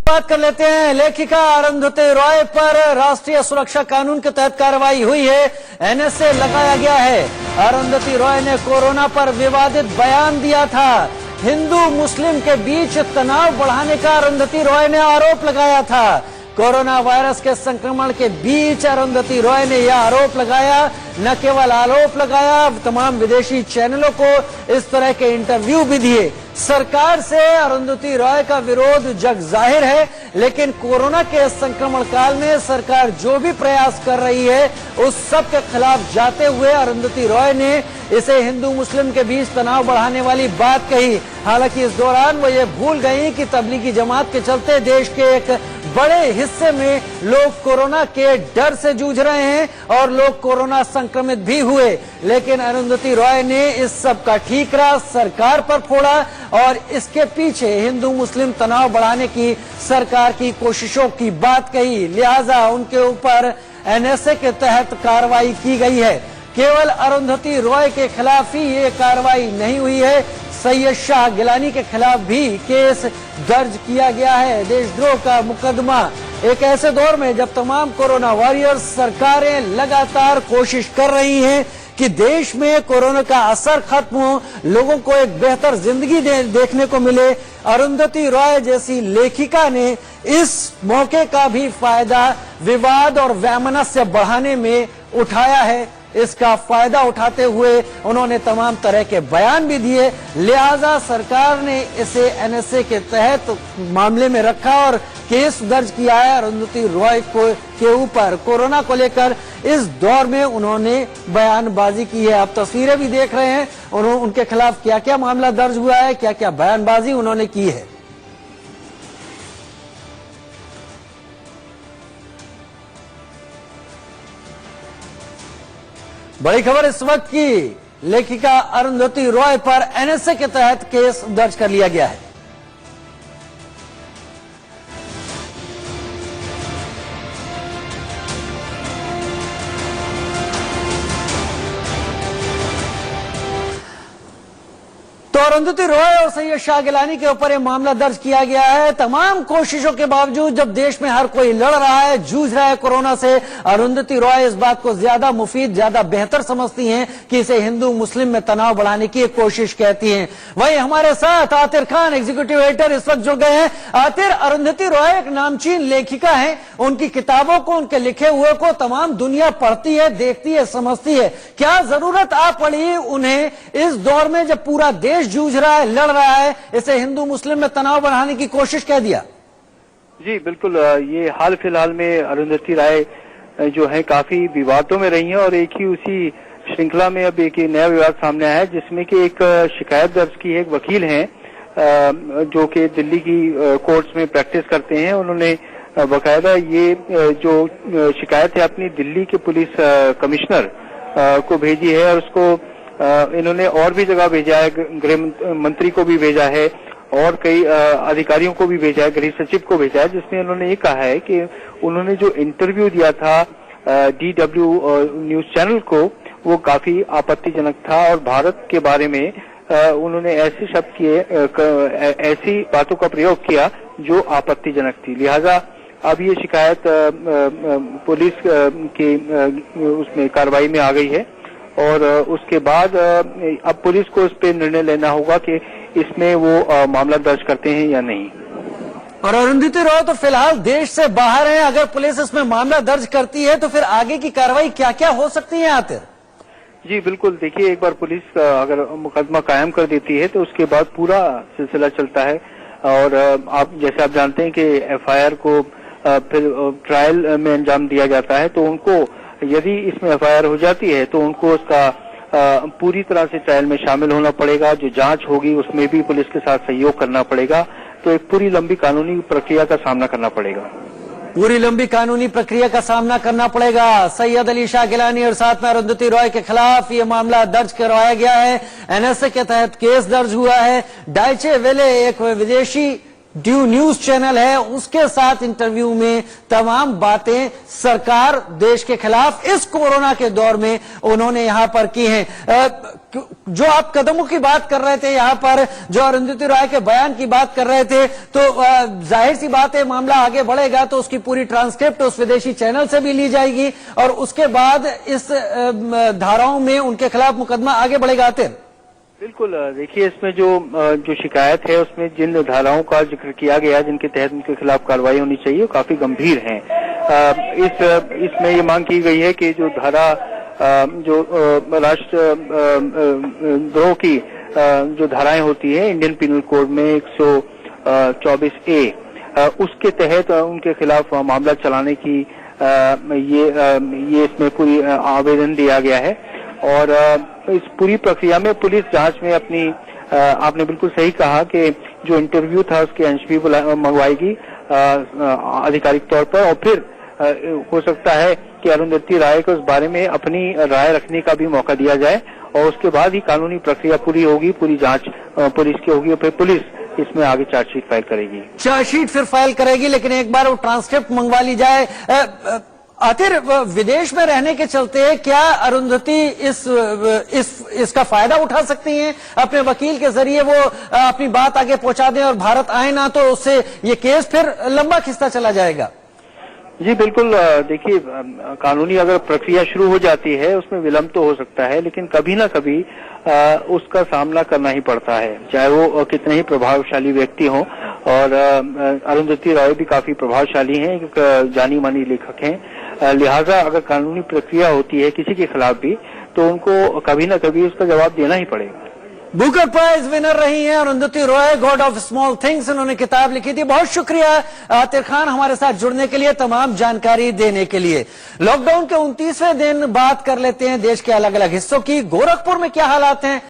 बात कर लेते हैं। लेखिका अरुंधति रॉय पर राष्ट्रीय सुरक्षा कानून के तहत कार्रवाई हुई है, एनएसए लगाया गया है। अरुंधति रॉय ने कोरोना पर विवादित बयान दिया था। हिंदू मुस्लिम के बीच तनाव बढ़ाने का अरुंधति रॉय ने आरोप लगाया था। कोरोना वायरस के संक्रमण के बीच अरुंधति रॉय ने यह आरोप लगाया। न केवल आरोप लगाया, तमाम विदेशी चैनलों को इस तरह के इंटरव्यू भी दिए। सरकार से अरुंधति रॉय का विरोध जग जाहिर है, लेकिन कोरोना के संक्रमण काल में सरकार जो भी प्रयास कर रही है उस सब के खिलाफ जाते हुए अरुंधति रॉय ने इसे हिंदू मुस्लिम के बीच तनाव बढ़ाने वाली बात कही। हालांकि इस दौरान वो ये भूल गई कि तबलीगी जमात के चलते देश के एक बड़े हिस्से में लोग कोरोना के डर से जूझ रहे हैं और लोग कोरोना संक्रमित भी हुए। लेकिन अरुंधति रॉय ने इस सब का ठीकरा सरकार पर फोड़ा और इसके पीछे हिंदू मुस्लिम तनाव बढ़ाने की सरकार की कोशिशों की बात कही। लिहाजा उनके ऊपर एनएसए के तहत कार्रवाई की गई है। केवल अरुंधति रॉय के खिलाफ ही ये कार्रवाई नहीं हुई है, सैयद शाह गिलानी के खिलाफ भी केस दर्ज किया गया है, देशद्रोह का मुकदमा। एक ऐसे दौर में जब तमाम कोरोना वॉरियर्स, सरकारें लगातार कोशिश कर रही हैं कि देश में कोरोना का असर खत्म हो, लोगों को एक बेहतर जिंदगी देखने को मिले, अरुंधति रॉय जैसी लेखिका ने इस मौके का भी फायदा विवाद और वैमनस्य बढ़ाने में उठाया है। इसका फायदा उठाते हुए उन्होंने तमाम तरह के बयान भी दिए। लिहाजा सरकार ने इसे एनएसए के तहत मामले में रखा और केस दर्ज किया है अरुंधति रॉय के ऊपर। कोरोना को लेकर इस दौर में उन्होंने बयानबाजी की है। आप तस्वीरें भी देख रहे हैं, उनके खिलाफ क्या क्या मामला दर्ज हुआ है, क्या क्या बयानबाजी उन्होंने की है। बड़ी खबर इस वक्त की, लेखिका अरुंधति रॉय पर एनएसए के तहत केस दर्ज कर लिया गया है। तो अरुंधति रॉय और सैयद शाह गिलानी के ऊपर यह मामला दर्ज किया गया है। तमाम कोशिशों के बावजूद जब देश में हर कोई लड़ रहा है, जूझ रहा है कोरोना से, अरुंधति रॉय इस बात को ज्यादा मुफीद, ज्यादा बेहतर समझती हैं कि इसे हिंदू मुस्लिम में तनाव बढ़ाने की एक कोशिश कहती हैं। वहीं हमारे साथ आतिर खान, एग्जीक्यूटिव एडिटर, इस वक्त जुड़ गए हैं। आतिर, अरुंधति रॉय एक नामचीन लेखिका है, उनकी किताबों को, उनके लिखे हुए को तमाम दुनिया पढ़ती है, देखती है, समझती है। क्या जरूरत आ पड़ी उन्हें इस दौर में जब पूरा देश जूझ रहा है, लड़ रहा है, इसे हिंदू मुस्लिम में तनाव बढ़ाने की कोशिश कह दिया? जी बिल्कुल, ये हाल फिलहाल में अरुंधति रॉय जो है काफी विवादों में रही हैं और एक ही उसी श्रृंखला में अब एक नया विवाद सामने आया है, जिसमें कि एक शिकायत दर्ज की है। एक वकील हैं जो कि दिल्ली की कोर्ट्स में प्रैक्टिस करते हैं। उन्होंने बकायदा ये जो शिकायत है अपनी दिल्ली के पुलिस कमिश्नर को भेजी है और उसको इन्होंने और भी जगह भेजा है, गृह मंत्री को भी भेजा है और कई अधिकारियों को भी भेजा है, गृह सचिव को भेजा है, जिसमें उन्होंने ये कहा है कि उन्होंने जो इंटरव्यू दिया था DW न्यूज चैनल को वो काफी आपत्तिजनक था और भारत के बारे में उन्होंने ऐसे शब्द किए, ऐसी बातों का प्रयोग किया जो आपत्तिजनक थी। लिहाजा अब ये शिकायत पुलिस के उसमें कार्रवाई में आ गई है और उसके बाद अब पुलिस को इस पे निर्णय लेना होगा कि इसमें वो मामला दर्ज करते हैं या नहीं। और अरुंधति रॉय तो फिलहाल देश से बाहर है, अगर पुलिस इसमें मामला दर्ज करती है तो फिर आगे की कार्रवाई क्या क्या हो सकती है आतिर? जी बिल्कुल, देखिए एक बार पुलिस अगर मुकदमा कायम कर देती है तो उसके बाद पूरा सिलसिला चलता है और जैसे आप जानते हैं कि FIR को फिर ट्रायल में अंजाम दिया जाता है, तो उनको यदि इसमें FIR हो जाती है तो उनको उसका पूरी तरह से ट्रायल में शामिल होना पड़ेगा। जो जांच होगी उसमें भी पुलिस के साथ सहयोग करना पड़ेगा, तो एक पूरी लंबी कानूनी प्रक्रिया का सामना करना पड़ेगा। पूरी लंबी कानूनी प्रक्रिया का सामना करना पड़ेगा। सैयद अली शाह गिलानी और साथ में अरुंधति रॉय के खिलाफ ये मामला दर्ज करवाया गया है, एनएसए के तहत केस दर्ज हुआ है। डाइचे वेले, एक विदेशी ड्यू न्यूज चैनल है, उसके साथ इंटरव्यू में तमाम बातें सरकार देश के खिलाफ इस कोरोना के दौर में उन्होंने यहां पर की हैं। जो आप कदमों की बात कर रहे थे, यहां पर जो अरुंधति रॉय के बयान की बात कर रहे थे, तो जाहिर सी बात है मामला आगे बढ़ेगा तो उसकी पूरी ट्रांसक्रिप्ट उस विदेशी चैनल से भी ली जाएगी और उसके बाद इस धाराओं में उनके खिलाफ मुकदमा आगे बढ़ेगा। आतिर बिल्कुल, देखिए इसमें जो शिकायत है उसमें जिन धाराओं का जिक्र किया गया जिनके तहत उनके खिलाफ कार्रवाई होनी चाहिए वो काफी गंभीर हैं। इसमें ये मांग की गई है कि जो धारा जो राष्ट्रद्रोह की जो धाराएं होती है इंडियन पिनल कोड में 124A, उसके तहत उनके खिलाफ मामला चलाने की ये इसमें पूरी आवेदन दिया गया है। और इस पूरी प्रक्रिया में पुलिस जांच में अपनी आपने बिल्कुल सही कहा कि जो इंटरव्यू था उसके अंश भी मंगवाएगी आधिकारिक तौर पर, और फिर हो सकता है कि अरुंधति राय को इस बारे में अपनी राय रखने का भी मौका दिया जाए और उसके बाद ही कानूनी प्रक्रिया पूरी होगी, पूरी जांच पुलिस की होगी और फिर पुलिस इसमें आगे चार्जशीट फाइल करेगी। चार्जशीट फिर फाइल करेगी, लेकिन एक बार वो ट्रांसक्रिप्ट मंगवा ली जाए। आखिर विदेश में रहने के चलते क्या अरुंधति इसका फायदा उठा सकती हैं? अपने वकील के जरिए वो अपनी बात आगे पहुंचा दें और भारत आए ना तो उससे ये केस फिर लंबा खिंचता चला जाएगा। जी बिल्कुल, देखिए कानूनी अगर प्रक्रिया शुरू हो जाती है उसमें विलंब तो हो सकता है, लेकिन कभी ना कभी उसका सामना करना ही पड़ता है, चाहे वो कितने ही प्रभावशाली व्यक्ति हों। और अरुंधति रॉय भी काफी प्रभावशाली हैं, एक जानी मानी लेखक हैं, लिहाजा अगर कानूनी प्रक्रिया होती है किसी के खिलाफ भी तो उनको कभी ना कभी उसका जवाब देना ही पड़ेगा। बुकर प्राइज विनर रही हैं Arundhati Roy, God of small things उन्होंने किताब लिखी थी। बहुत शुक्रिया आतिर खान हमारे साथ जुड़ने के लिए, तमाम जानकारी देने के लिए। लॉकडाउन के 29वें दिन बात कर लेते हैं देश के अलग अलग हिस्सों की। गोरखपुर में क्या हालात हैं